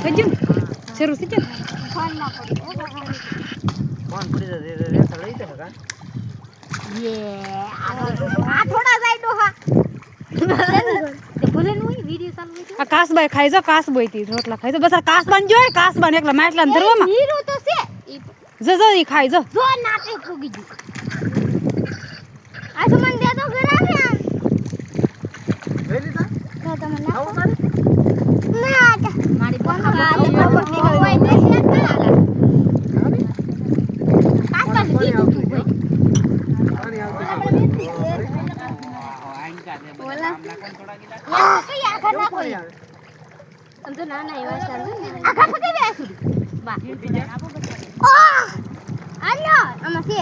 કજુ શરૂ થઈ ગયો ફોન માં પડી કોણ પડી જાય રેખા લઈ જશે કા યે આ થોડા જાય ડોહા તે ભલે નું વિડિયો ચાલુ હોય આ કાસબાઈ ખાઈ જો કાસબાઈ થી રોટલા ખાઈ જો બસ આ કાસબાન જોય કાસબાન એકલા માટલા ને ધરવામાં હીરો તો છે જો ઈ ખાઈ જો જો નાટે ફૂગી ગયું આ સમન દે તો ઘર આવે લઈ લીધા તો તમે ના આવો તારે મારી બોલ હોય દે છે કાલા કાસબાન દીધું તું ભાઈ પાણી આવતું બોલા યા કઈ આખા ના કોઈ આમ તો ના ના એવા ચાલુ આખા પકે બેસી બા ઓ આલ્યો આમાં છે